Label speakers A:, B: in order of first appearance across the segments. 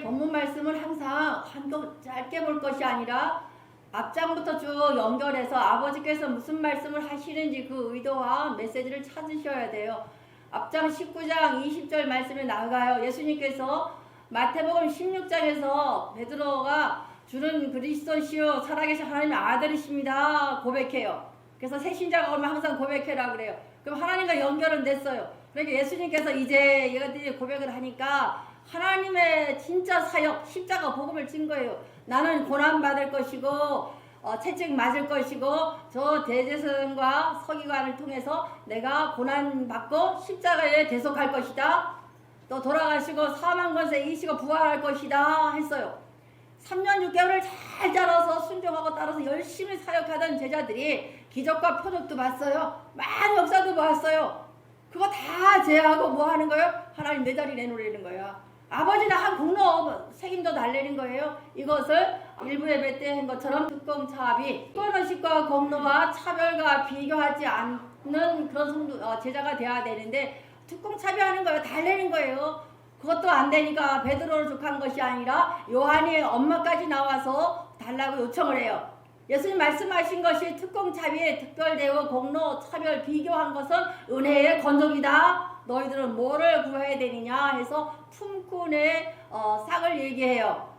A: 본문 말씀을 항상 한번 짧게 볼 것이 아니라 앞장부터 쭉 연결해서 아버지께서 무슨 말씀을 하시는지 그 의도와 메시지를 찾으셔야 돼요. 앞장 19장 20절 말씀에 나가요. 예수님께서 마태복음 16장에서 베드로가 주는 그리스도시요 살아계신 하나님의 아들이십니다 고백해요. 그래서 새신자가 오면 항상 고백해라 그래요. 그럼 하나님과 연결은 됐어요. 그러니까 예수님께서 이제 얘가들이 고백을 하니까 하나님의 진짜 사역 십자가 복음을 진 거예요. 나는 고난받을 것이고 채찍 맞을 것이고 저 대제사장과 서기관을 통해서 내가 고난받고 십자가에 대속할 것이다. 또 돌아가시고 사망 권세 이기시고 부활할 것이다 했어요. 3년 6개월을 잘 자라서 순종하고 따라서 열심히 사역하던 제자들이 기적과 표적도 봤어요. 많은 역사도 봤어요. 그거 다 제하고 뭐 하는 거예요? 하나님 내 자리 내놓으라는 거예요. 아버지는 한 공로 책임도 달래는 거예요. 이것을 일부 예배 때 한 것처럼 특공차압이 선언식과 공로와 차별과 비교하지 않는 그런 제자가 돼야 되는데 특공차비 하는 거예요. 달래는 거예요. 그것도 안 되니까 베드로를 족한 것이 아니라 요한이 엄마까지 나와서 달라고 요청을 해요. 예수님 말씀하신 것이 특공차비에 특별대우 공로 차별 비교한 것은 은혜의 건족이다. 너희들은 뭐를 구해야 되느냐 해서 품꾼의 싹을 얘기해요.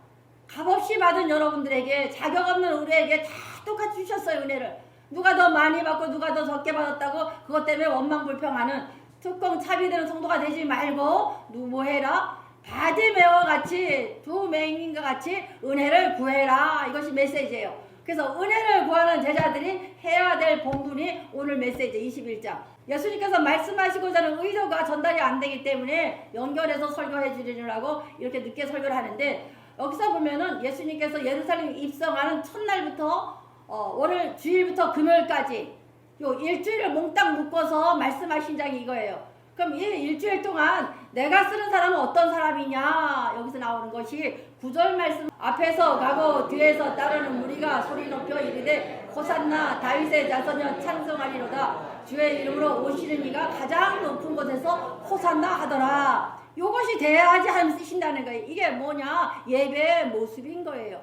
A: 값없이 받은 여러분들에게 자격 없는 우리에게 다 똑같이 주셨어요. 은혜를. 누가 더 많이 받고 누가 더 적게 받았다고 그것 때문에 원망불평하는 특공차비되는 성도가 되지 말고 뭐 해라? 바디메어와 같이 두 맹인과 같이 은혜를 구해라. 이것이 메시지예요. 그래서 은혜를 구하는 제자들이 해야 될 본분이 오늘 메시지 21장. 예수님께서 말씀하시고자 하는 의도가 전달이 안 되기 때문에 연결해서 설교해 주려고 이렇게 늦게 설교를 하는데 여기서 보면은 예수님께서 예루살렘 입성하는 첫날부터 오늘 주일부터 금요일까지 요 일주일을 몽땅 묶어서 말씀하신 장이 이거예요. 그럼 이 일주일 동안 내가 쓰는 사람은 어떤 사람이냐 여기서 나오는 것이 9절 말씀 앞에서 가고 뒤에서 따르는 무리가 소리 높여 이르되 호산나 다윗의 자손이여 찬송하리로다 주의 이름으로 오시는 이가 가장 높은 곳에서 호산나 하더라. 요것이 돼야지 하나님 쓰신다는 거예요. 이게 뭐냐 예배의 모습인 거예요.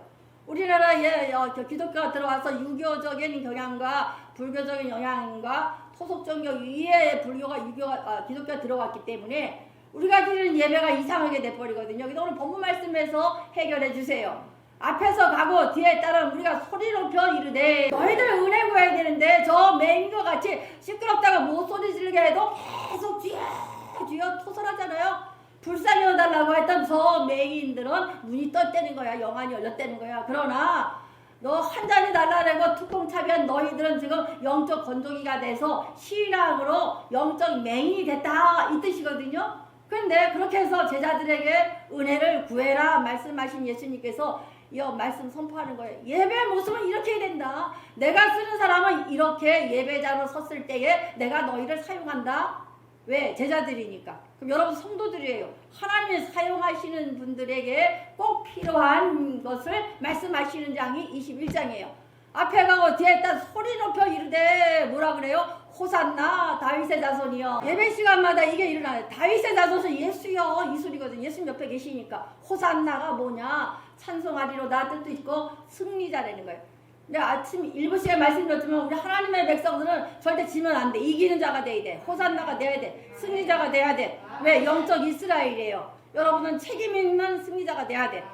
A: 우리나라에 기독교가 들어와서 유교적인 경향과 불교적인 영향과 토속종교 위에 기독교가 들어왔기 때문에 우리가 드리는 예배가 이상하게 돼버리거든요. 그래서 오늘 본문 말씀에서 해결해 주세요. 앞에서 가고 뒤에 따라 우리가 소리 높여 이르되 너희들 은혜 구해야 되는데 저 맹인과 같이 시끄럽다가 못 소리 지르게 해도 계속 쥐어 토설하잖아요. 불쌍히 여달라고 했던 저 맹인들은 눈이 떴다는 거야. 영안이 열렸다는 거야. 그러나 너 한 잔이 달라내고 특공차비한 너희들은 지금 영적 건조기가 돼서 신앙으로 영적 맹인이 됐다 이 뜻이거든요. 그런데 그렇게 해서 제자들에게 은혜를 구해라 말씀하신 예수님께서 이 말씀 선포하는 거예요. 예배 모습은 이렇게 해야 된다. 내가 쓰는 사람은 이렇게 예배자로 섰을 때에 내가 너희를 사용한다. 왜? 제자들이니까. 그럼 여러분 성도들이에요. 하나님이 사용하시는 분들에게 꼭 필요한 것을 말씀하시는 장이 21장이에요. 앞에 가고 뒤에 딱 소리 높여 이르되 뭐라 그래요? 호산나 다윗의 자손이여. 예배 시간마다 이게 일어나요. 다윗의 자손은 예수여 이 소리거든요. 예수님 옆에 계시니까. 호산나가 뭐냐? 찬송하리로다 뜻도 있고 승리자라는 거예요. 내가 아침 7시에 말씀드렸지만 우리 하나님의 백성들은 절대 지면 안 돼. 이기는 자가 돼야 돼. 호산나가 돼야 돼. 승리자가 돼야 돼. 왜? 영적 이스라엘이에요. 여러분은 책임 있는 승리자가 돼야 돼.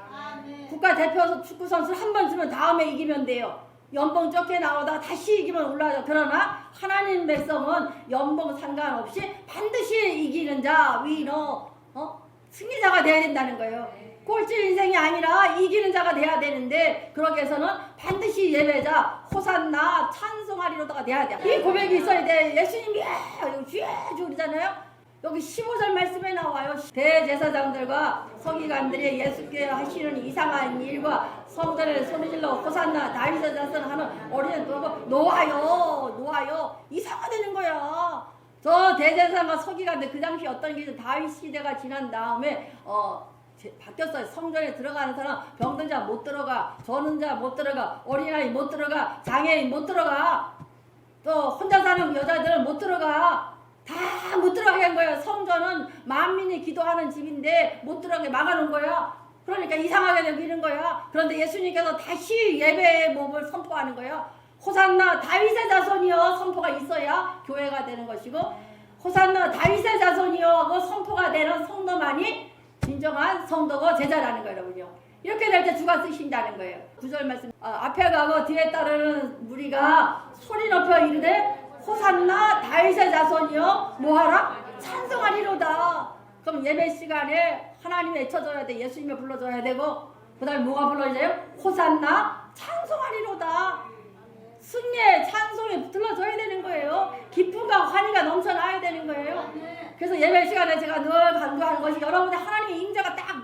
A: 국가대표 축구선수 한 번 주면 다음에 이기면 돼요. 연봉 적게 나오다가 다시 이기면 올라가죠. 그러나 하나님 백성은 연봉 상관없이 반드시 이기는 자, 위너, 승리자가 돼야 된다는 거예요. 꼴찌 인생이 아니라 이기는 자가 돼야 되는데 그러기 위해서는 반드시 예배자 호산나 찬송하리로다가 돼야 돼. 이 고백이 있어야 돼. 예수님이 주잖아요. 여기 15절 말씀에 나와요. 대제사장들과 서기관들이 예수께 하시는 이상한 일과 성전에 소리질러 호산나 다윗의 자손 하는 어린애 보고 놓아요. 이상하다는 거야. 저 대제사장과 서기관들 그 당시 어떤 게 다윗 시대가 지난 다음에 바뀌었어요. 성전에 들어가는 사람 병든 자 못 들어가, 저는 자 못 들어가, 어린아이 못 들어가, 장애인 못 들어가, 또 혼자 사는 여자들은 못 들어가. 다 못 들어가게 한 거예요. 성전은 만민이 기도하는 집인데 못 들어가게 막아놓은 거야. 그러니까 이상하게 여기는 거야. 그런데 예수님께서 다시 예배의 몸을 선포하는 거야. 호산나 다윗의 자손이여 선포가 있어야 교회가 되는 것이고, 호산나 다윗의 자손이여 하고 선포가 되는 성도만이 진정한 성도고 제자라는 거예요, 여러분요. 이렇게 될 때 주가 쓰신다는 거예요. 9절 말씀, 앞에 가고 뒤에 따르는 무리가 소리 높여 이르되 호산나 다윗의 자손이여 뭐하라? 찬송하리로다. 그럼 예배 시간에 하나님 외쳐줘야 돼. 예수님을 불러줘야 되고, 그 다음에 뭐가 불러줘요? 호산나 찬송하리로다. 승리의 찬송에 들러줘야 되는 거예요. 기쁨과 환희가 넘쳐나야 되는 거예요. 그래서 예배 시간에 제가 늘 강조하는 것이, 여러분의 하나님의 임재가 딱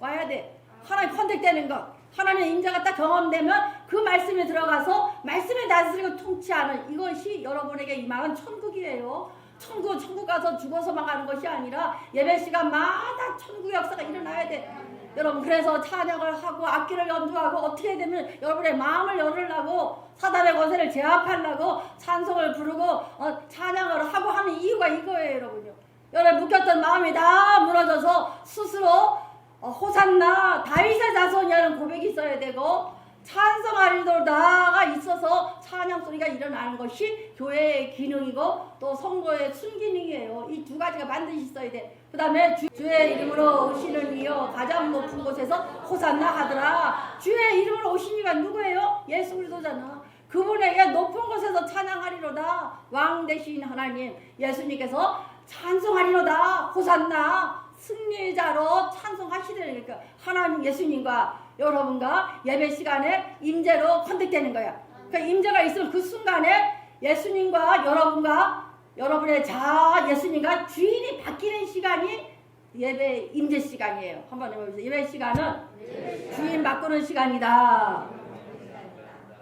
A: 와야 돼. 하나님 컨택되는 것, 하나님의 임재가 딱 경험되면 그 말씀에 들어가서 말씀에 다스리고 통치하는 이것이 여러분에게 임하는 천국이에요. 천국 가서 죽어서만 가는 것이 아니라 예배 시간마다 천국의 역사가 일어나야 돼. 여러분, 그래서 찬양을 하고 악기를 연주하고 어떻게 되면 여러분의 마음을 열으려고, 사단의 권세를 제압하려고 찬송을 부르고 찬양을 하고 하는 이유가 이거예요, 여러분요. 여러분 묶였던 마음이 다 무너져서 스스로 호산나 다윗의 자손이라는 고백이 있어야 되고, 찬송하리로다가 있어서 찬양 소리가 일어나는 것이 교회의 기능이고 또 성도의 순기능이에요. 이 두 가지가 반드시 있어야 돼. 그 다음에 주의 이름으로 오시는 이여 가장 높은 곳에서 호산나 하더라. 주의 이름으로 오신 이가 누구예요? 예수 그리스도잖아. 그분에게 높은 곳에서 찬양하리로다. 왕 되신 하나님 예수님께서 찬송하리로다. 호산나 승리자로 찬송하시더니까 하나님 예수님과 여러분과 예배 시간에 임재로 컨택되는 거야. 그 임재가 있으면 그 순간에 예수님과 여러분과 여러분의 자아 예수님과 주인이 바뀌는 시간이 예배 임재 시간이에요. 한번 해보세요. 예배 시간은 주인 바꾸는 시간이다.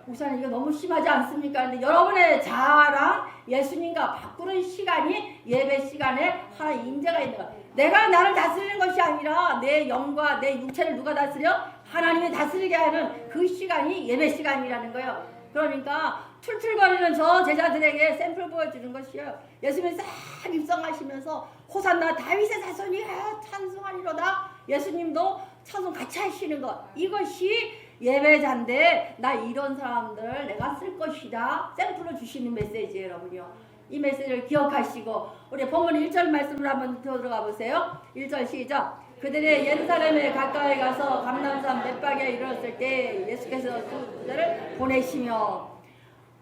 A: 목사님 이거 너무 심하지 않습니까? 근데 여러분의 자아랑 예수님과 바꾸는 시간이 예배 시간에 하나의 임재가 있는 거야. 내가 나를 다스리는 것이 아니라 내 영과 내 육체를 누가 다스려? 하나님이 다스리게 하는 그 시간이 예배 시간이라는 거예요. 그러니까 툴툴거리는 저 제자들에게 샘플 보여주는 것이에요. 예수님이 싹 입성하시면서 호산나 다윗의 자손이야 찬송하리로다. 예수님도 찬송 같이 하시는 것, 이것이 예배자인데 나 이런 사람들 내가 쓸 것이다 샘플로 주시는 메시지예요, 여러분요. 이 메시지를 기억하시고 우리 본문 1절 말씀을 한번 들어가 보세요. 1절 시작. 그들이 예루살렘에 가까이 가서 감람산 벳박에 이르렀을 때 예수께서 그들을 보내시며,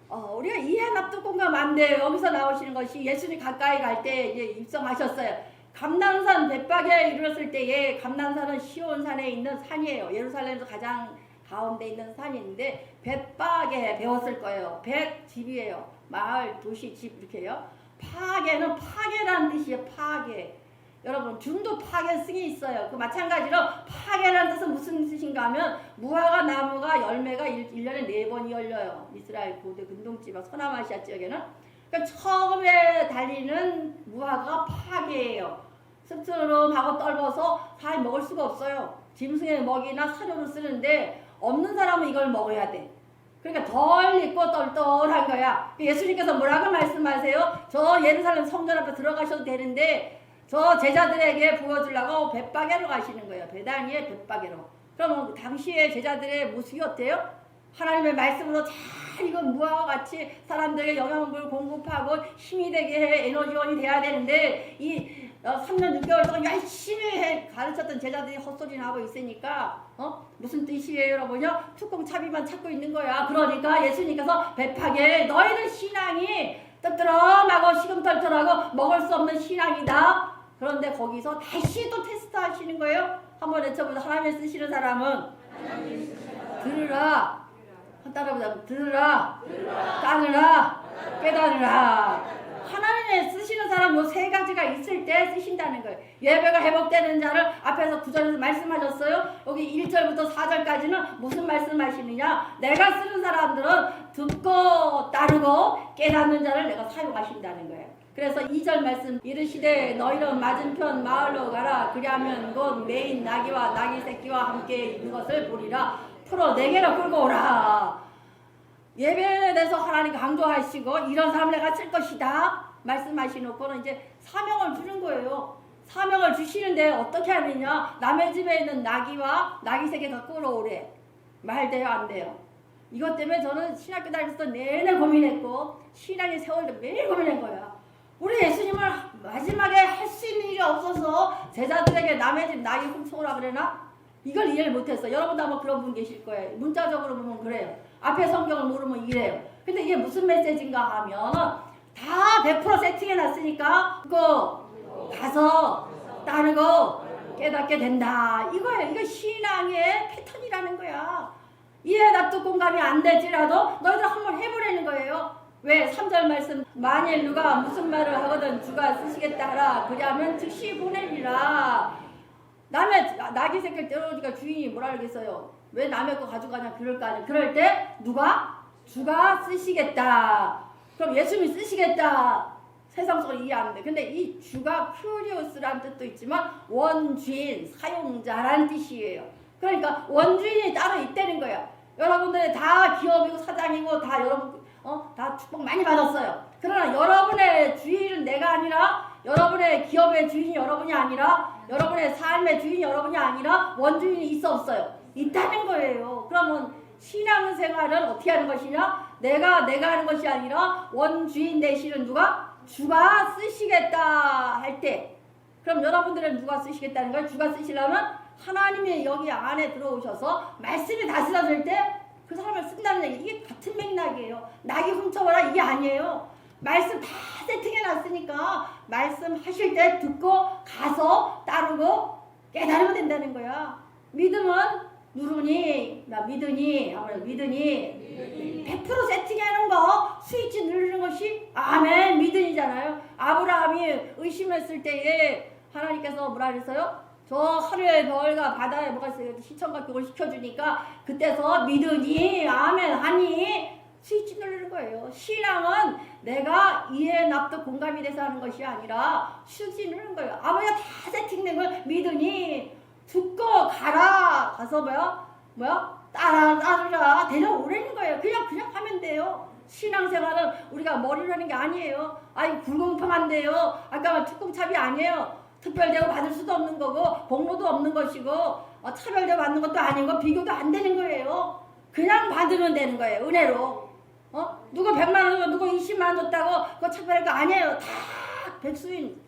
A: 우리가 이해 납득 공감 안 돼요. 여기서 나오시는 것이 예수님 가까이 갈 때 이제 입성하셨어요. 감람산 벳박에 이르렀을 때에, 감람산은 시온산에 있는 산이에요. 예루살렘에서 가장 가운데 있는 산인데 벳박에 배웠을 거예요. 벳 집이에요. 마을, 도시, 집 이렇게요. 파괴는 파괴라는 뜻이에요. 파괴. 여러분 중도 파괴성이 있어요. 그 마찬가지로 파괴라는 뜻은 무슨 뜻인가 하면 무화과 나무가 열매가 1년에 4번이 열려요. 이스라엘 고대 근동지방 서남아시아 지역에는. 그러니까 처음에 달리는 무화과가 파괴예요. 씁쓸하고 떫어서 사람이 먹을 수가 없어요. 짐승의 먹이나 사료로 쓰는데 없는 사람은 이걸 먹어야 돼. 그러니까 덜 익고 똘똘한 거야. 예수님께서 뭐라고 말씀하세요? 저 예루살렘 성전 앞에 들어가셔도 되는데 저 제자들에게 보여주려고 벳박에로 가시는 거예요. 베다니의 벳박에로. 그러면 당시의 제자들의 모습이 어때요? 하나님의 말씀으로 잘 이건 무화과 같이 사람들에게 영양분을 공급하고 힘이 되게 해 에너지원이 돼야 되는데 이 3년 6개월 동안 열심히 가르쳤던 제자들이 헛소리나 하고 있으니까 무슨 뜻이에요, 여러분요? 뚜껑차비만 찾고 있는 거야. 그러니까 예수님께서 벳박에 너희들 신앙이 뜨뜨럼하고 시금털털하고 먹을 수 없는 신앙이다. 그런데 거기서 다시 또 테스트 하시는 거예요. 한번 외쳐보자. 하나님의 쓰시는 사람은 들으라. 따라보자. 들으라. 따르라. 깨달으라. 하나님의 쓰시는 사람 요 세 가지가 있을 때 쓰신다는 거예요. 예배가 회복되는 자를 앞에서 9절에서 말씀하셨어요. 여기 1절부터 4절까지는 무슨 말씀하시느냐. 내가 쓰는 사람들은 듣고 따르고 깨닫는 자를 내가 사용하신다는 거예요. 그래서 2절 말씀 이르시되 너희는 맞은편 마을로 가라. 그리하면 곧 매인 나귀와 나귀 새끼와 함께 있는 것을 보리라. 풀어 내게로 끌고 오라. 예배에 대해서 하나님 강조하시고 이런 사람 내가 쓸 것이다 말씀하시놓고는 이제 사명을 주는 거예요. 사명을 주시는데 어떻게 하느냐? 남의 집에 있는 나귀와 나귀 새끼 갖고 끌어오래. 말 돼요, 안 돼요? 이것 때문에 저는 신학교 다니면서 내내 고민했고 신앙의 세월도 매일 고민한 거야. 우리 예수님을 마지막에 할 수 있는 일이 없어서 제자들에게 남의 집 나귀 훔쳐오라 그러나? 이걸 이해를 못했어. 여러분도 아마 그런 분 계실 거예요. 문자적으로 보면 그래요. 앞에 성경을 모르면 이래요. 근데 이게 무슨 메시지인가 하면 다 100% 세팅해놨으니까 그거 가서 따르고 깨닫게 된다. 이거예요. 이거 신앙의 패턴이라는 거야. 이해 납득 공감이 안 될지라도 너희들 한번 해보라는 거예요. 왜? 3절 말씀 만일 누가 무슨 말을 하거든 주가 쓰시겠다 하라. 그리하면 즉시 보내리라. 남의 나귀 새끼를 때려오니까 주인이 뭐라 그러겠어요? 왜 남의 거 가져가냐 그럴 거 아니야. 그럴 때 누가? 주가 쓰시겠다. 그럼 예수님이 쓰시겠다. 세상 속으로 이해 안 돼. 근데 이 주가 큐리오스라는 뜻도 있지만 원주인, 사용자라는 뜻이에요. 그러니까 원주인이 따로 있다는 거야. 여러분들이 다 기업이고 사장이고 다 여러분 다 축복 많이 받았어요. 그러나 여러분의 주인은 내가 아니라 여러분의 기업의 주인이 여러분이 아니라 여러분의 삶의 주인이 여러분이 아니라 원주인이 있어 없어요? 있다는 거예요. 그러면 신앙생활은 어떻게 하는 것이냐? 내가 하는 것이 아니라 원주인 되시는 누가? 주가 쓰시겠다 할 때 그럼 여러분들은 누가 쓰시겠다는 거예요? 주가 쓰시려면 하나님이 여기 안에 들어오셔서 말씀이 다스려질 때 그 사람을 쓴다는 얘기. 이게 같은 맥락이에요. 나귀 훔쳐와라 이게 아니에요. 말씀 다 세팅해놨으니까 말씀하실 때 듣고 가서 따르고 깨달으면 된다는 거야. 믿음은 누르니 믿으니 100% 세팅해놓은 거 스위치 누르는 것이 아멘 믿음이잖아요. 아브라함이 의심했을 때에 하나님께서 뭐라 그랬어요? 저 하늘의 별과 바다에 뭐가 있어요? 시청각 그걸 시켜주니까 그때서 믿으니 아멘 하니 스위치 누르는 거예요. 신앙은 내가 이해 납득 공감이 돼서 하는 것이 아니라 스위치 누르는 거예요. 아버지가 다 세팅된 걸 믿으니 듣고 가라. 가서 따르라 데려오라는 거예요. 그냥 하면 돼요. 신앙생활은 우리가 머리로 하는 게 아니에요. 아이 불공평한데요. 아까 특공차비 아니에요. 특별대우 받을 수도 없는 거고 복무도 없는 것이고 차별대우 받는 것도 아니고 비교도 안 되는 거예요. 그냥 받으면 되는 거예요. 은혜로. 누가 100만 원 주고 누가 20만 원 줬다고 그거 차별할 거 아니에요. 다 백수인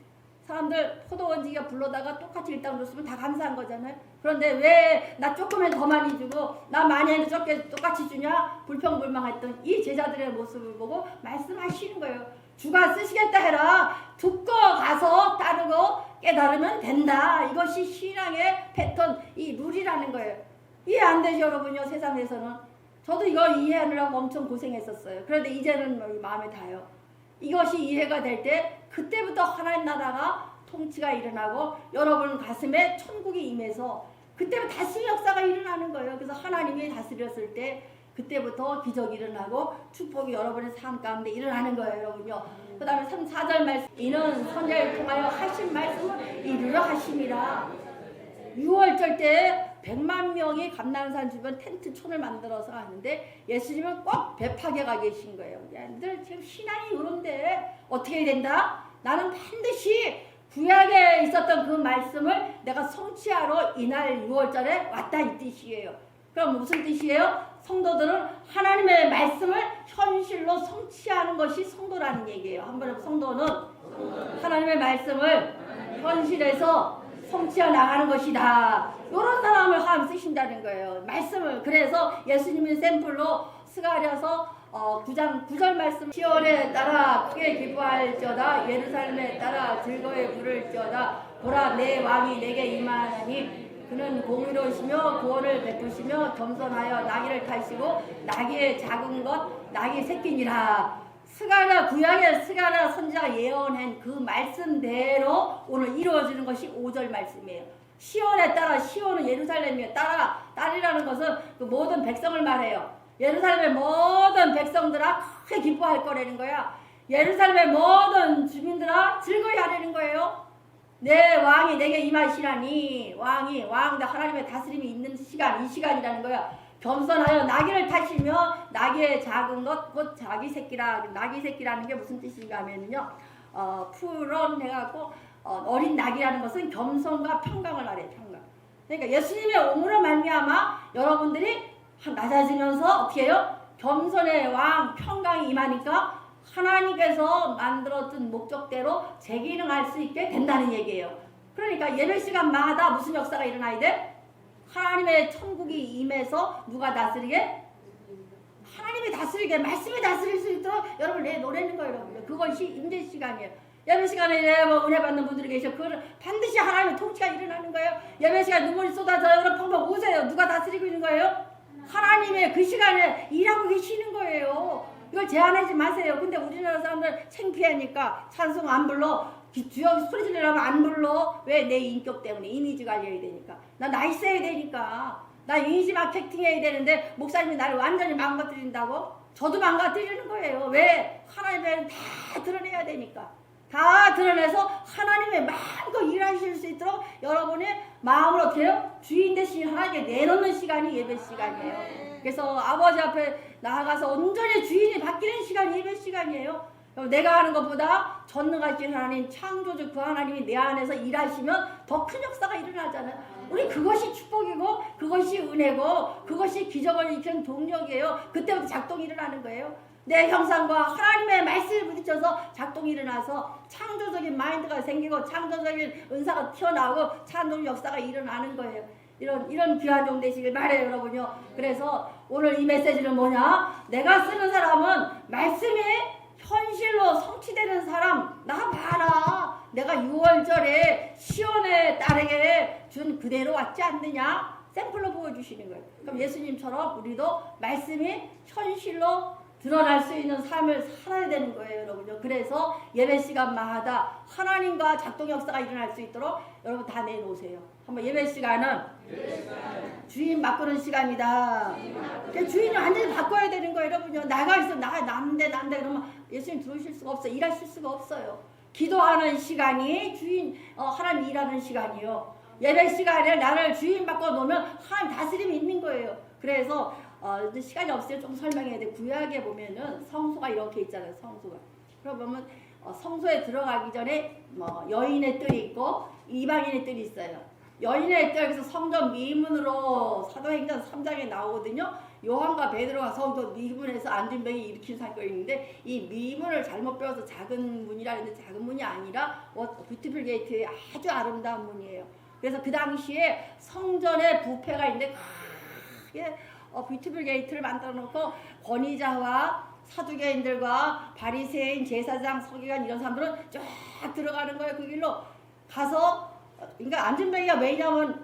A: 사람들 포도원지기가 불러다가 똑같이 일당 줬으면 다 감사한 거잖아요. 그런데 왜 나 조금은 더 많이 주고 나 많이 해도 적게 똑같이 주냐? 불평불망했던 이 제자들의 모습을 보고 말씀하시는 거예요. 주가 쓰시겠다 해라. 듣고 가서 따르고 깨달으면 된다. 이것이 신앙의 패턴, 이 룰이라는 거예요. 이해 안 되죠 여러분요 세상에서는. 저도 이거 이해하느라고 엄청 고생했었어요. 그런데 이제는 마음에 닿아요. 이것이 이해가 될 때 그때부터 하나님 나라가 통치가 일어나고 여러분 가슴에 천국이 임해서 그때부터 다시 역사가 일어나는 거예요. 그래서 하나님이 다스렸을 때 그때부터 기적이 일어나고 축복이 여러분의 삶 가운데 일어나는 거예요 여러분요. 그 다음에 3, 4절 말씀 이는 선자를 통하여 하신 말씀을 이루려 하심이라. 6월절 때 100만 명이 감난산 주변 텐트촌을 만들어서 하는데 예수님은 꼭 배팍에 가 계신 거예요. 얘들 지금 신앙이 이런데 어떻게 해야 된다? 나는 반드시 구약에 있었던 그 말씀을 내가 성취하러 이날 6월절에 왔다 이 뜻이에요. 그럼 무슨 뜻이에요? 성도들은 하나님의 말씀을 현실로 성취하는 것이 성도라는 얘기예요. 한번 성도는 하나님의 말씀을 현실에서 성취해 나가는 것이다. 이런 사람을 하나님 쓰신다는 거예요. 말씀을. 그래서 예수님이 샘플로 스가랴서 9장 9절 말씀 시온에 따라 크게 기뻐할지어다 예루살렘에 따라 즐거이 부를지어다 보라 내 왕이 내게 임하나니 그는 공의로우시며 구원을 베푸시며 겸손하여 나귀를 타시고 나귀의 작은 것 나귀 새끼니라. 스가랴 구약의 스가랴 선지자가 예언한 그 말씀대로 오늘 이루어지는 것이 5절 말씀이에요. 시온에 따라 시온은 예루살렘이에요. 딸이라는 것은 그 모든 백성을 말해요. 예루살렘의 모든 백성들아 크게 기뻐할 거라는 거야. 예루살렘의 모든 주민들아 즐거이 하라는 거예요. 내 왕이 내게 임하시라니 왕 하나님의 다스림이 있는 시간 이 시간이라는 거야. 겸손하여 나귀를 타시며 나귀의 작은 것 곧 자기 새끼라. 나귀 새끼라는 게 무슨 뜻인가 하면요 푸런 해갖고 어린 낙이라는 것은 겸손과 평강을 말해요. 평강. 그러니까 예수님의 오므로 말미암아 여러분들이 낮아지면서 어떻게 해요? 겸손의 왕 평강이 임하니까 하나님께서 만들어둔 목적대로 재기능할 수 있게 된다는 얘기예요. 그러니까 예배 시간마다 무슨 역사가 일어나야 돼? 하나님의 천국이 임해서 누가 다스리게? 하나님이 다스리게, 말씀이 다스릴 수 있도록 여러분 내 노래는 거예요. 여러분. 그것이 임재 시간이에요. 예배 시간에 뭐 은혜 받는 분들이 계셔. 그거는 반드시 하나님의 통치가 일어나는 거예요. 예배 시간 눈물이 쏟아져요. 여러분 펑펑 우세요. 누가 다스리고 있는 거예요? 하나님의 그 시간에 일하고 계시는 거예요. 이걸 제한하지 마세요. 근데 우리나라 사람들 창피하니까 찬송 안 불러. 주여 소리 지르려면 안 불러. 왜? 내 인격 때문에 이미지 관리해야 되니까. 나 나이스 해야 되니까. 나 이미지 마케팅 해야 되는데 목사님이 나를 완전히 망가뜨린다고? 저도 망가뜨리는 거예요. 왜? 하나님의 다 드러내야 되니까. 다 드러내서 하나님의 마음껏 일하실 수 있도록 여러분의 마음을 어떻게 해요? 주인 대신 하나님께 내놓는 시간이 예배 시간이에요. 그래서 아버지 앞에 나아가서 온전히 주인이 바뀌는 시간이 예배 시간이에요. 내가 하는 것보다 전능하신 하나님, 창조주 그 하나님이 내 안에서 일하시면 더 큰 역사가 일어나잖아요. 우리 그것이 축복이고 그것이 은혜고 그것이 기적을 일으키는 동력이에요. 그때부터 작동이 일어나는 거예요. 내 형상과 하나님의 말씀을 부딪혀서 작동이 일어나서 창조적인 마인드가 생기고 창조적인 은사가 튀어나오고 창조적 역사가 일어나는 거예요. 이런 귀한 종 되시길 바래요, 여러분요. 그래서 오늘 이 메시지는 뭐냐? 내가 쓰는 사람은 말씀이 현실로 성취되는 사람. 나 봐라. 내가 6월절에 시온의 딸에게 준 그대로 왔지 않느냐? 샘플로 보여주시는 거예요. 그럼 예수님처럼 우리도 말씀이 현실로 드러날 수 있는 삶을 살아야 되는 거예요, 여러분요. 그래서 예배 시간마다 하나님과 작동 역사가 일어날 수 있도록 여러분 다 내놓으세요. 한번 예배 시간은 주인 바꾸는 시간이다. 주인을 완전히 바꿔야 되는 거예요, 여러분요. 나가 있어, 난데 그러면 예수님 들어오실 수가 없어요. 일하실 수가 없어요. 기도하는 시간이 주인, 하나님 일하는 시간이요. 예배 시간에 나를 주인 바꿔 놓으면 하나님 다스림이 있는 거예요. 그래서 시간이 없어요. 좀 설명해야 돼. 구약에 보면은 성소가 이렇게 있잖아요. 성소가. 그러면 성소에 들어가기 전에 뭐 여인의 뜰이 있고 이방인의 뜰이 있어요. 여인의 뜰에서 성전 미문으로 사도행전 3장에 나오거든요. 요한과 베드로가 성전 미문에서 안진뱅이 일으킨 사건이 있는데 이 미문을 잘못 배워서 작은 문이라 했는데 작은 문이 아니라 뷰티풀 게이트의 아주 아름다운 문이에요. 그래서 그 당시에 성전에 부패가 있는데 크게 뷰티풀 게이트를 만들어 놓고 권위자와 사두개인들과 바리새인, 제사장, 서기관 이런 사람들은 쫙 들어가는 거예요. 그 길로 가서 그러니까 안전뱅이가 왜냐면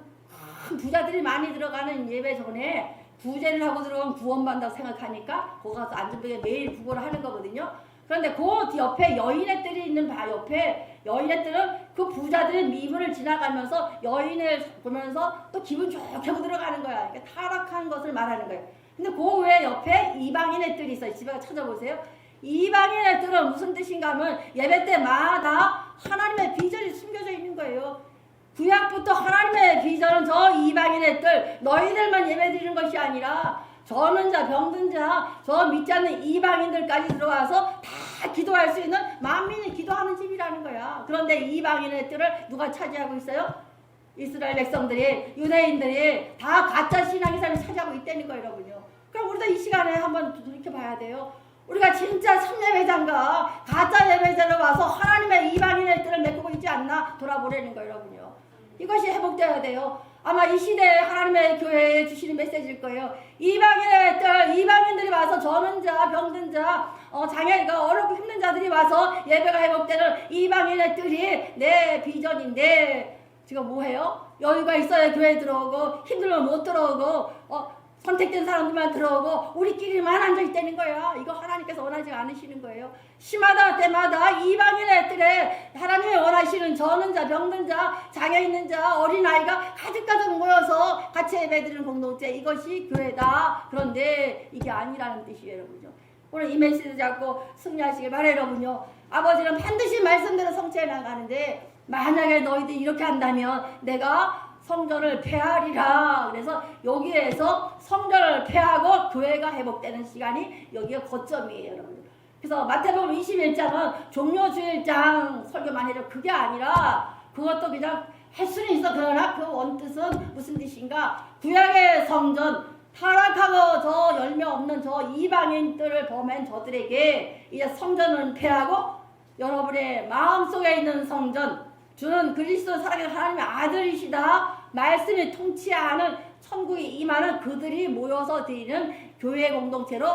A: 큰 부자들이 많이 들어가는 예배 전에 구제를 하고 들어가면 구원받는다고 생각하니까 거기 가서 안전뱅이가 매일 구걸을 하는 거거든요. 그런데 그 옆에 여인의 뜰이 있는 옆에 여인의 뜰은 그 부자들의 미문을 지나가면서 여인을 보면서 또 기분 좋게 들어가는 거야. 그러니까 타락한 것을 말하는 거예요. 근데 그 외에 옆에 이방인의 뜰이 있어요. 집에 찾아보세요. 이방인의 뜰은 무슨 뜻인가 하면 예배 때마다 하나님의 비전이 숨겨져 있는 거예요. 구약부터 하나님의 비전은 저 이방인의 뜰, 너희들만 예배드리는 것이 아니라 저는 자, 병든 자, 저 믿지 않는 이방인들까지 들어와서 다 기도할 수 있는 만민이 기도하는 집이라는 거야. 그런데 이방인의 뜰을 누가 차지하고 있어요? 이스라엘 백성들이, 유대인들이 다 가짜 신앙의 삶을 차지하고 있다는 거예요, 여러분요. 그럼 우리도 이 시간에 한번 돌이켜봐야 돼요. 우리가 진짜 참예배자인가 가짜 예배자로 와서 하나님의 이방인의 뜰을 메꾸고 있지 않나 돌아보라는 거예요, 여러분요. 이것이 회복되어야 돼요. 아마 이 시대에 하나님의 교회에 주시는 메시지일 거예요. 이방인의 뜰, 이방인들이 와서 저는 자, 병든 자, 장애가 어렵고 힘든 자들이 와서 예배가 회복되는 이방인의 뜰이 내 비전인데 지금 뭐해요? 여유가 있어야 교회에 들어오고 힘들면 못 들어오고 선택된 사람들만 들어오고 우리끼리만 앉아있다는 거야. 이거 하나님께서 원하지 않으시는 거예요. 시마다 때마다 이방인의 뜰에 하나님이 원하시는 저는 자, 병든 자, 장애 있는 자, 어린아이가 가득가득 모여서 같이 예배드리는 공동체, 이것이 교회다. 그런데 이게 아니라는 뜻이에요, 여러분요. 오늘 이 메시지 잡고 승리하시길 바라요, 여러분요. 아버지는 반드시 말씀대로 성취해 나가는데 만약에 너희들이 이렇게 한다면 내가 성전을 폐하리라. 그래서 여기에서 성전을 폐하고 교회가 회복되는 시간이 여기가 거점이에요, 여러분. 그래서 마태복음 21장은 종료주일장 설교만 해도 그게 아니라 그것도 그냥 할 수는 있어. 그러나 그 원뜻은 무슨 뜻인가? 구약의 성전 타락하고 저 열매 없는 저 이방인들을 보면 저들에게 이제 성전은 폐하고 여러분의 마음속에 있는 성전, 주는 그리스도 살아계신 하나님의 아들이시다 말씀이 통치하는 천국에 임하는 그들이 모여서 드리는 교회 공동체로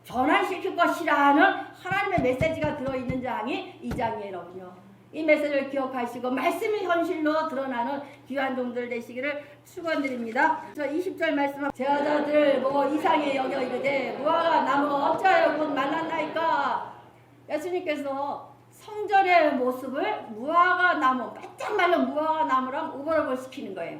A: 전환시킬 것이라는 하나님의 메시지가 들어있는 장이 이 장이에요. 이 메시지를 기억하시고 말씀이 현실로 드러나는 귀한 종들 되시기를 축원드립니다. 20절 말씀, 제자들 뭐 이상히 여겨 이르되 무화과 나무가 어찌하여 곧 말랐나이까. 예수님께서 성전의 모습을 무화과 나무, 바짝 말른 무화과 나무랑 오버랩을 시키는 거예요.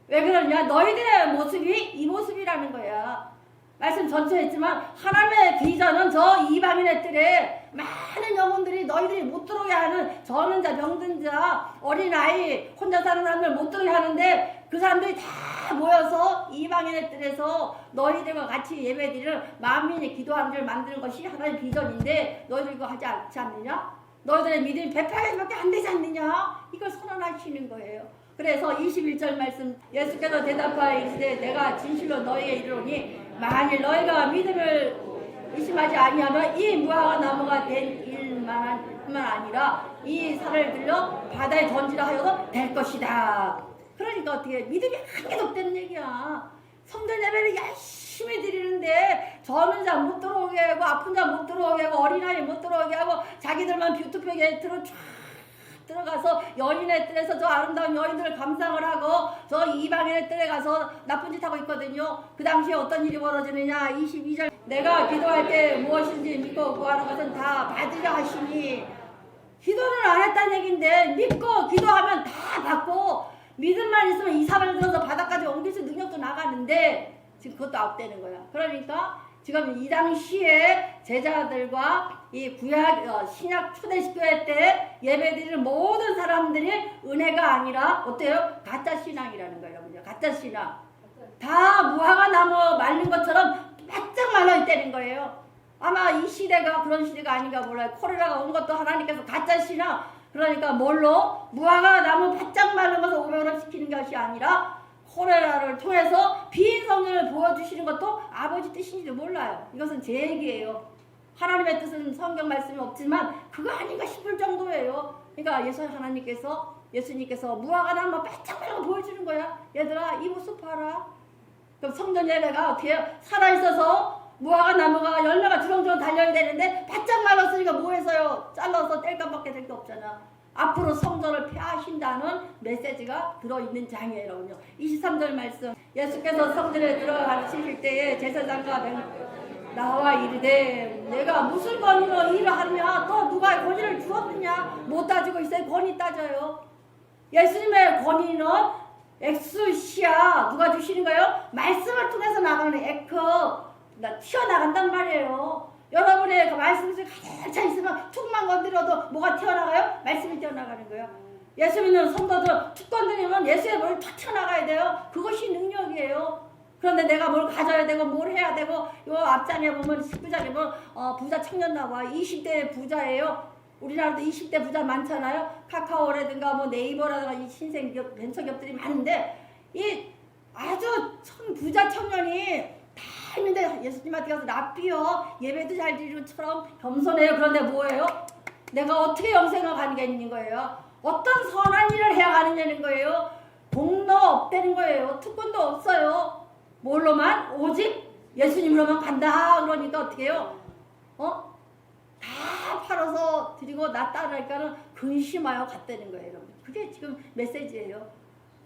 A: 왜 그러냐? 너희들의 모습이 이 모습이라는 거야. 말씀 전체 했지만 하나님의 비전은 저 이방인의 뜰에 많은 영혼들이 너희들이 못 들어오게 하는 저는 자, 병든 자, 어린아이, 혼자 사는 사람들 못 들어오게 하는데 그 사람들이 다 모여서 이방인의 뜰에서 너희들과 같이 예배드리는 만민이 기도하는 줄 만드는 것이 하나님의 비전인데 너희들 이거 하지 않지 않느냐? 너희들의 믿음이 108가지밖에 안 되지 않느냐? 이걸 선언하시는 거예요. 그래서 21절 말씀, 예수께서 대답하여 이르시되 내가 진실로 너희에게 이르노니 만일 너희가 믿음을 의심하지 아니하면 이 무화과 나무가 된 일만 뿐만 아니라 이 산을 들려 바다에 던지라 하여도 될 것이다. 그러니까 어떻게 믿음이 한 개도 없다는 얘기야. 성전 예배를 열심히 드리는데 저는 자 못 들어오게 하고 아픈 자 못 들어오게 하고 어린아이 못 들어오게 하고 자기들만 뷰티풀 게이트로 쫙 들어가서 여인의 뜰에서 저 아름다운 여인들을 감상을 하고 저 이방인의 뜰에 가서 나쁜 짓 하고 있거든요. 그 당시에 어떤 일이 벌어지느냐. 22절, 내가 기도할 때 무엇인지 믿고 구하는 것은 다 받으려 하시니. 기도는 안 했다는 얘기인데 믿고 기도하면 다 받고 믿음만 있으면 이 산을 들어서 바닥까지 옮길 수 능력도 나가는데 지금 그것도 아웃되는 거야. 그러니까 지금 이 당시에 제자들과 이 구약 신약 초대교회 때 예배드리는 모든 사람들이 은혜가 아니라 어때요? 가짜 신앙이라는 거예요. 여러분요. 가짜 신앙. 다 무화과 나무 말린 것처럼 바짝 말라 있다는 거예요. 아마 이 시대가 그런 시대가 아닌가 몰라요. 코로나가 온 것도 하나님께서 가짜 신앙. 그러니까 뭘로? 무화과 나무 바짝 말린 것을 오버랩 시키는 것이 아니라 코레라를 통해서 빈 성전을 보여주시는 것도 아버지 뜻인지도 몰라요. 이것은 제 얘기예요. 하나님의 뜻은 성경 말씀이 없지만 그거 아닌가 싶을 정도예요. 그러니까 예수님께서 무화과 나무 바짝 말린 거 보여주는 거야. 얘들아 이 모습 봐라. 그럼 성전 예배가 어떻게 해요? 살아있어서 무화과 나무가 열매가 주렁주렁 달려야 되는데 바짝 말랐으니까 뭐 해서요? 잘라서 뗄감밖에 될 게 없잖아. 앞으로 성전을 폐하신다는 메시지가 들어있는 장이에요. 여러분요. 23절 말씀, 예수께서 성전에 들어가실 때에 제사장과 나와 이르되 내가 무슨 권위로 일을 하느냐? 또 누가 권위를 주었느냐? 못 따지고 있어요. 권위 따져요. 예수님의 권위는 엑스시아 누가 주시는 거예요? 말씀을 통해서 나가는 튀어나간단 말이에요. 여러분의 그 말씀이 가득 차 있으면 툭만 건드려도 뭐가 튀어나가요? 말씀이 튀어나가는 거예요. 예수 믿는 성도들 툭 건드리면 예수의 머리 탁 튀어나가야 돼요. 그것이 능력이에요. 그런데 내가 뭘 가져야 되고 뭘 해야 되고 요 앞장에 보면 19장에 보면 부자 청년 나와 20대 부자예요. 우리나라도 20대 부자 많잖아요. 카카오라든가 뭐 네이버라든가 이 신생기업 벤처기업들이 많은데 이 아주 부자 청년이 다 있는데 예수님한테 가서 랍비요 예배도 잘 드리는 것처럼 겸손해요. 그런데 뭐예요? 내가 어떻게 영생을 가는 거예요? 어떤 선한 일을 해야 가느냐는 거예요. 공로 없다는 거예요. 특권도 없어요. 뭘로만? 오직 예수님으로만 간다. 그러니까 어떻게 해요? 다 팔아서 드리고 나 따르니까는 근심하여 갔다는 거예요. 여러분. 그게 지금 메시지예요.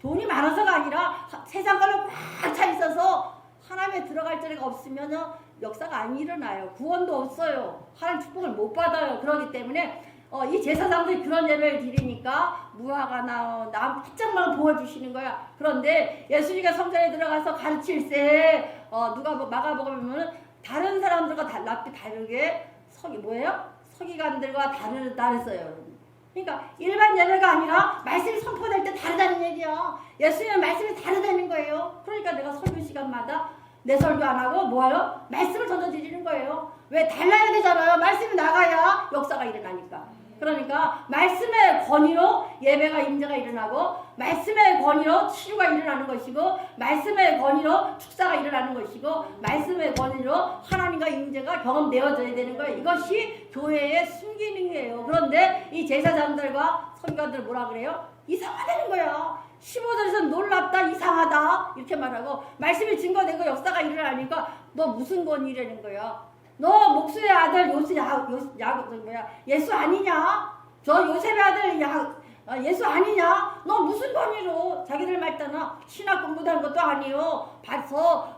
A: 돈이 많아서가 아니라 세상 걸로 꽉 차 있어서 하나님에 들어갈 자리가 없으면 역사가 안 일어나요. 구원도 없어요. 하나님 축복을 못 받아요. 그렇기 때문에 이 제사장들이 그런 예배를 드리니까 무화과 나무 바짝만 보여주시는 거야. 그런데 예수님이 성전에 들어가서 가르칠 때 누가 마가복음에 다른 사람들과 다르게 서기관들과 다르어요. 그러니까 일반 예배가 아니라 말씀이 선포될 때 다르다는 얘기야. 예수님의 말씀이 다르다는 거예요. 그러니까 내가 설교 시간마다 내 설교 안 하고 뭐하러? 말씀을 던져드리는 거예요. 왜? 달라야 되잖아요. 말씀이 나가야 역사가 일어나니까. 그러니까 말씀의 권위로 예배가 임재가 일어나고 말씀의 권위로 치유가 일어나는 것이고 말씀의 권위로 축사가 일어나는 것이고 말씀의 권위로 하나님과 임재가 경험되어져야 되는 거예요. 이것이 교회의 순기능이에요. 그런데 이 제사장들과 선교사들 뭐라 그래요? 이상하다는 거야. 15절에서 놀랍다, 이상하다 이렇게 말하고 말씀이 증거되고 역사가 일어나니까 너 무슨 권위라는 거야? 너 목수의 아들 예수 아니냐? 저 요셉의 아들 예수 아니냐? 너 무슨 권위로? 자기들 말따나 신학 공부도 한 것도 아니요,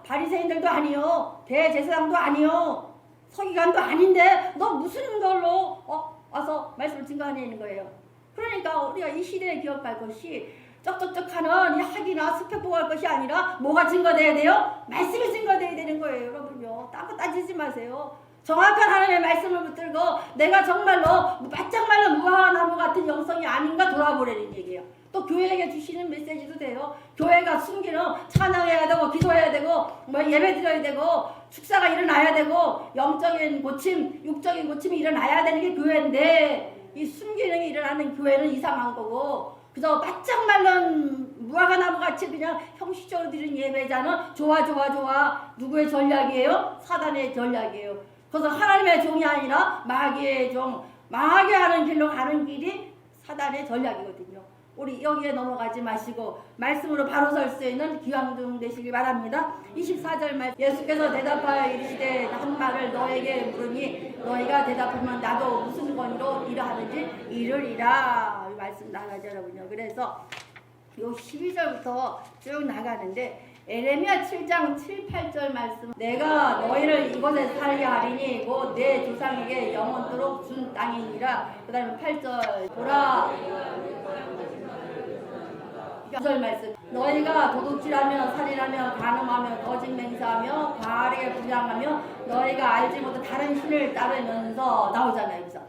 A: 바리새인들도 아니요, 대제사장도 아니요, 서기관도 아닌데 너 무슨 걸로 와서 말씀을 증거하냐는 거예요. 그러니까 우리가 이 시대에 기억할 것이 쩍쩍쩍하는 이 학이나 스펙보고 할 것이 아니라 뭐가 증거돼야 돼요? 말씀이 증거돼야 되는 거예요. 여러분요, 딴 거 따지지 마세요. 정확한 하나님의 말씀을 붙들고 내가 정말로 바짝말로 무화과나무 같은 영성이 아닌가 돌아보라는 얘기예요. 또 교회에게 주시는 메시지도 돼요. 교회가 숨기는 찬양해야 되고 기도해야 되고 예배 드려야 되고 축사가 일어나야 되고 영적인 고침, 육적인 고침이 일어나야 되는 게 교회인데 이 순기능이 일어나는 교회는 이상한 거고 그저 바짝 말른 무화과나무 같이 그냥 형식적으로 드리는 예배자는 좋아 누구의 전략이에요? 사단의 전략이에요. 그래서 하나님의 종이 아니라 마귀의 종, 망하게 하는 길로 가는 길이 사단의 전략이거든요. 우리 여기에 넘어가지 마시고 말씀으로 바로 설 수 있는 기왕중 되시기 바랍니다. 24절 말씀, 예수께서 대답하여 이르시되 한 말을 너에게 물으니 너희가 대답하면 나도 무슨 권위로 이러하는지 이르리라. 이 말씀 나가죠 여러분요. 그래서 요 12절부터 쭉 나가는데 에레미야 7장 7, 8절 말씀, 내가 너희를 이곳에 살게 하리니 곧 내 조상에게 영원토록 준 땅이니라. 그 다음에 8절 보라 9절 말씀, 너희가 도둑질하며 살인하며 간음하며 거짓 맹세하며 바알에게 분양하며 너희가 알지 못한 다른 신을 따르면서 나오잖아요. 그래서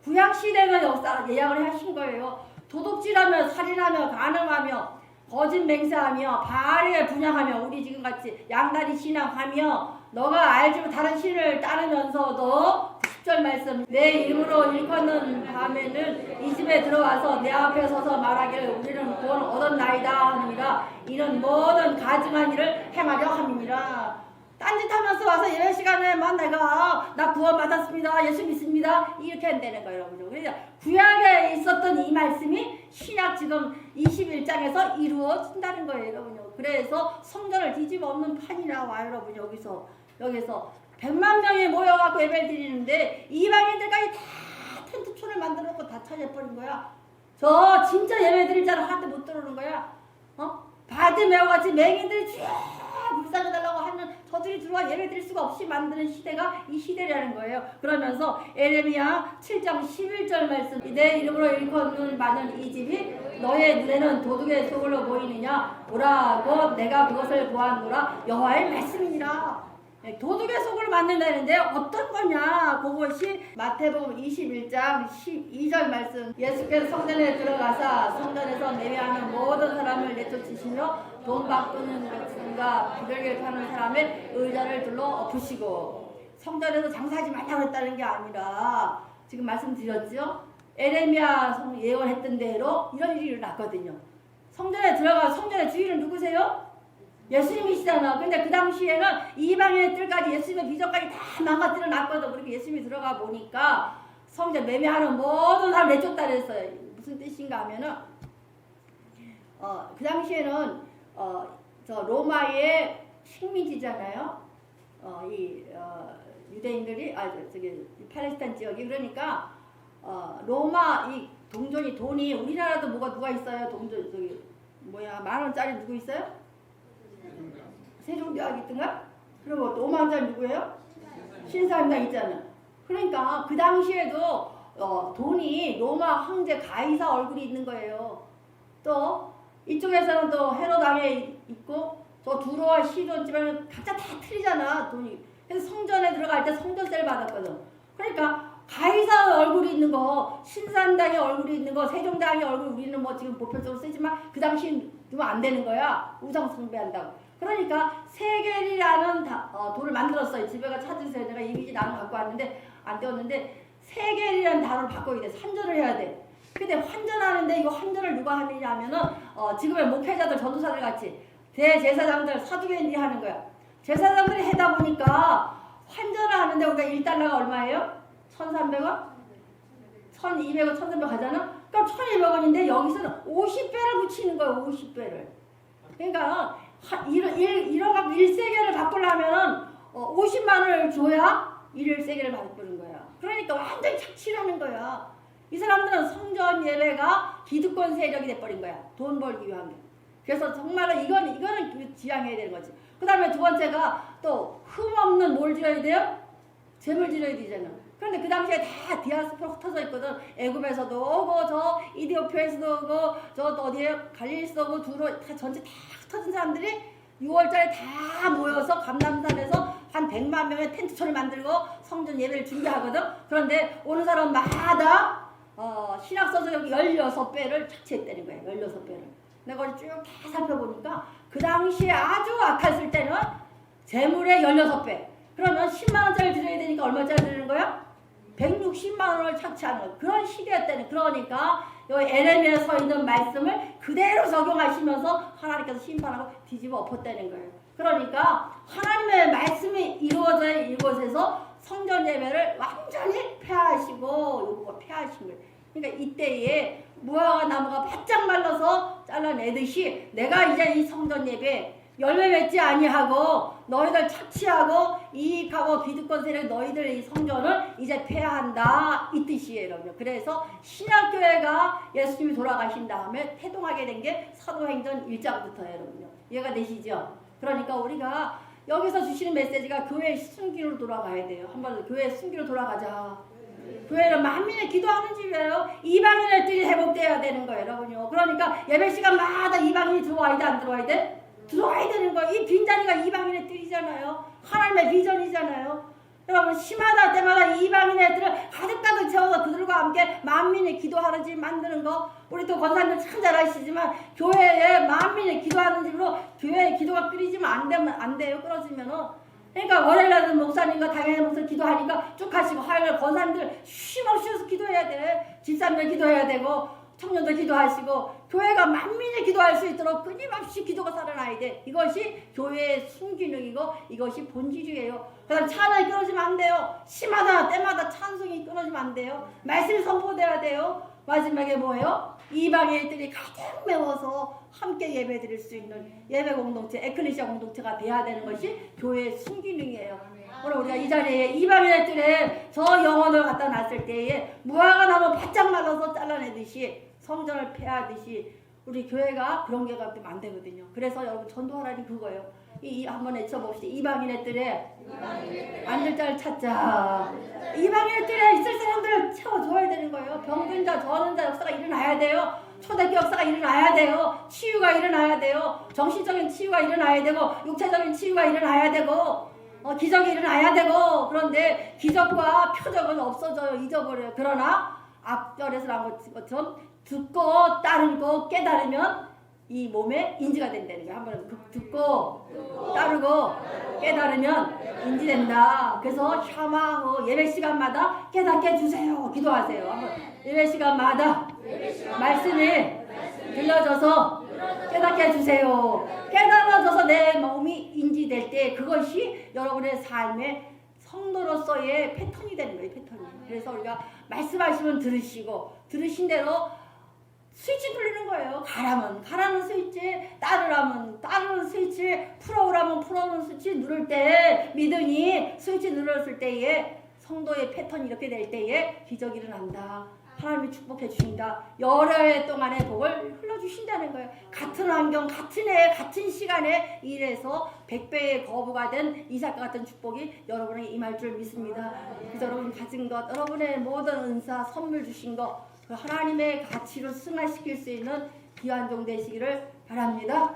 A: 구약시대가 역사 예약을 하신 거예요. 도둑질하며 살인하며 간음하며 거짓 맹세하며 바알에게 분양하며 우리 지금같이 양다리 신앙하며 너가 알지 못한 다른 신을 따르면서도 10절 말씀, 내 이름으로 일컫는 밤에는 이 집에 들어와서 내 앞에 서서 말하기를 우리는 구원을 얻었나이다 하느니라. 이는 모든 가증한 일을 행하려 함이니라. 딴짓하면서 와서 예배 시간에만 내가 나 구원 받았습니다, 예수 믿습니다 이렇게 한다는 거예요 여러분. 그래서 구약에 있었던 이 말씀이 신약 지금 21장에서 이루어진다는 거예요 여러분요. 그래서 성전을 뒤집어 엎는 판이 나와요 여러분. 여기서 100만 명이 모여갖고 예배를 드리는데 이방인들까지 다 텐트촌을 만들어 놓고 다 찾아버린 거야. 저 진짜 예배 드릴 자는 한테 못 들어오는 거야. 바디메어같이 맹인들이 쭉 불쌍해달라고 하는 저들이 들어와 예배 드릴 수가 없이 만드는 시대가 이 시대라는 거예요. 그러면서 에레미야 7장 11절 말씀, 내 이름으로 일컫는 많은 이 집이 너의 눈에는 도둑의 소굴로 보이느냐 보라고 내가 그것을 보았노라 여호와의 말씀이니라. 도둑의 속을 만든다는데 어떤 거냐? 그것이 마태복음 21장 12절 말씀, 예수께서 성전에 들어가사 성전에서 매매하는 모든 사람을 내쫓으시며 돈 바꾸는 백성과 비둘기를 파는 사람의 의자를 둘러 엎으시고. 성전에서 장사하지 말라고 했다는 게 아니라 지금 말씀드렸죠? 에레미야 예언했던 대로 이런 일이 일어났거든요. 성전에 들어가 성전의 주인은 누구세요? 예수님이시잖아. 근데 그 당시에는 이방인의 뜰까지 예수님의 비전까지 다 망가뜨려 놨거든. 그렇게 예수님이 들어가 보니까 성전 매매하는 모든 사람 내쫓다 그랬어요. 무슨 뜻인가 하면은 그 당시에는 저 로마의 식민지잖아요. 유대인들이 저기 팔레스타인 지역이. 그러니까 로마 이 동전이 돈이 우리나라도 누가 있어요? 동전 저기 뭐야 10,000원짜리 누구 있어요? 세종대왕 있던가? 그리고 또 5만원짜리 누구예요? 신사임당 있잖아. 그러니까 그 당시에도 돈이 로마 황제 가이사 얼굴이 있는 거예요. 또 이쪽에서는 또 헤롯 왕이 있고 저 두로와 시돈 집안은 각자 다 틀리잖아 돈이. 그래서 성전에 들어갈 때 성전세를 받았거든. 그러니까 가이사 얼굴이 있는 거, 신사임당의 얼굴이 있는 거, 세종대왕의 얼굴 우리는 뭐 지금 보편적으로 쓰지만 그 당시엔 누면 안 되는 거야. 우상 숭배한다고. 그러니까 세겔이라는 돌을 만들었어요. 집에가 찾으세요. 제가 이미지 나는 갖고 왔는데 안 되었는데 세겔이라는 단어를 바꿔야 돼. 환전을 해야 돼. 근데 환전하는데 이 환전을 누가 하느냐 하면은 지금의 목회자들, 전도사들 같이 대제사장들, 사두개인들이 하는 거야. 제사장들이 하다 보니까 환전을 하는데 우리가 1달러가 얼마예요? 1,300원? 1,200원, 1,300원 하잖아? 그럼 1,200원인데 여기서는 50배를 붙이는 거예요. 50배를. 그러니까 1세겔을 바꾸려면은 50만 원을 줘야 1세겔을 바꾸는 거야. 그러니까 완전히 착취하는 거야. 이 사람들은 성전 예배가 기득권 세력이 돼버린 거야. 돈 벌기 위한 게. 그래서 정말로 이거는 지양해야 되는 거지. 그 다음에 두 번째가 또 흠없는 뭘 지어야 돼요? 재물 지어야 되잖아. 그런데 그 당시에 다 디아스포라 흩어져 있거든. 애굽에서도 오고 저 이디오피아에서도 오고 저 또 어디에 갈릴리에서도 오고 두로 다 전체 다 흩어진 사람들이 6월달에 다 모여서 감람산에서 한 100만 명의 텐트촌을 만들고 성전 예배를 준비하거든. 그런데 오는 사람마다 신학서적 16배를 착취했다는 거예요. 16배를. 내가 쭉 다 살펴보니까 그 당시에 아주 악했을 때는 재물의 16배. 그러면 10만 원짜리 드려야 되니까 얼마짜리 드리는 거야? 160만 원을 착취하는 그런 시대였다는. 그러니까 여기 에레미야에 서 있는 말씀을 그대로 적용하시면서 하나님께서 심판하고 뒤집어 엎었다는 거예요. 그러니까 하나님의 말씀이 이루어져 이곳에서 성전 예배를 완전히 폐하시고 요거 폐하신 거예요. 그러니까 이때에 무화과 나무가 바짝 말라서 잘라내듯이 내가 이제 이 성전 예배 열매 맺지 아니하고 너희들 착취하고 이익하고 기득권 세력 너희들 이 성전을 이제 폐하한다 이 뜻이에요. 여러분. 그래서 신약교회가 예수님이 돌아가신 다음에 태동하게 된 게 사도행전 1장부터예요. 여러분요. 이해가 되시죠? 그러니까 우리가 여기서 주시는 메시지가 교회의 순기로 돌아가야 돼요. 한번 교회의 순기로 돌아가자. 교회는 만민의 기도하는 집이에요. 이방인들이 회복돼야 되는 거예요. 여러분요. 그러니까 예배 시간마다 이방인이 들어와야 돼? 안 들어와야 돼? 들어와야 되는 거예요. 이 빈자리가 이방인의 뜻이잖아요. 하나님의 비전이잖아요. 여러분 심하다 때마다 이방인의 뜻을 가득가득 채워서 그들과 함께 만민이 기도하는 집 만드는 거 우리 또 권사님들 참 잘 아시지만 교회에 만민이 기도하는 집으로 교회의 기도가 끊이지면 안 돼요. 끊어지면은. 그러니까 월요일날은 목사님과 당연히 목사 기도하니까 쭉 하시고 화요일날 권사님들 쉼없이 기도해야 돼. 집사님들 기도해야 되고 청년들 기도하시고 교회가 만민이 기도할 수 있도록 끊임없이 기도가 살아나야 돼. 이것이 교회의 순기능이고 이것이 본질이에요. 그 다음 찬양이 끊어지면 안 돼요. 심하다 때마다 찬송이 끊어지면 안 돼요. 말씀이 선포돼야 돼요. 마지막에 뭐예요? 이방인들이 가장 매워서 함께 예배 드릴 수 있는 예배 공동체, 에클레시아 공동체가 돼야 되는 것이 교회의 순기능이에요. 오늘 우리가 이 자리에 이방인들의 저 영혼을 갖다 놨을 때에 무화과 나무 바짝 말라서 잘라내듯이 성전을 폐하듯이 우리 교회가 그런 게가 되면 안 되거든요. 그래서 여러분 전도하라니 그거예요. 한번 외쳐봅시다. 이방인의 뜰에 앉을 자를 찾자. 이방인의 뜰에 있을 사람들을 채워줘야 되는 거예요. 병든 자, 저는 자 역사가 일어나야 돼요. 초대교 역사가 일어나야 돼요. 치유가 일어나야 돼요. 정신적인 치유가 일어나야 되고 육체적인 치유가 일어나야 되고 기적이 일어나야 되고. 그런데 기적과 표적은 없어져요. 잊어버려요. 그러나 앞절에서 나온 것처럼 듣고 따르고 깨달으면 이 몸에 인지가 된다는 거예요. 한번 듣고 따르고 깨달으면 인지된다. 그래서 샤마 예배 시간마다 깨닫게 해주세요. 기도하세요. 한번 예배 시간마다 말씀이 들려져서 깨닫게 해주세요. 깨달아져서 내 몸이 인지될 때 그것이 여러분의 삶의 성도로서의 패턴이 되는 거예요. 패턴이. 그래서 우리가 말씀하시면 들으시고 들으신 대로 스위치 돌리는 거예요. 가라면 가라는 스위치, 따르라면 따르는 스위치, 풀어오라면 풀어오는 스위치 누를 때 믿으니 스위치 눌렀을 때에 성도의 패턴이 이렇게 될 때에 기적이 일어난다. 하나님이 축복해 주신다. 여러 해 동안의 복을 흘러주신다는 거예요. 같은 환경, 같은 해, 같은 시간에 일해서 100배의 거부가 된 이삭과 같은 축복이 여러분에게 임할 줄 믿습니다. 그래서 여러분 가진 것, 여러분의 모든 은사, 선물 주신 것 하나님의 가치로 승화시킬 수 있는 귀한 종 되시기를 바랍니다.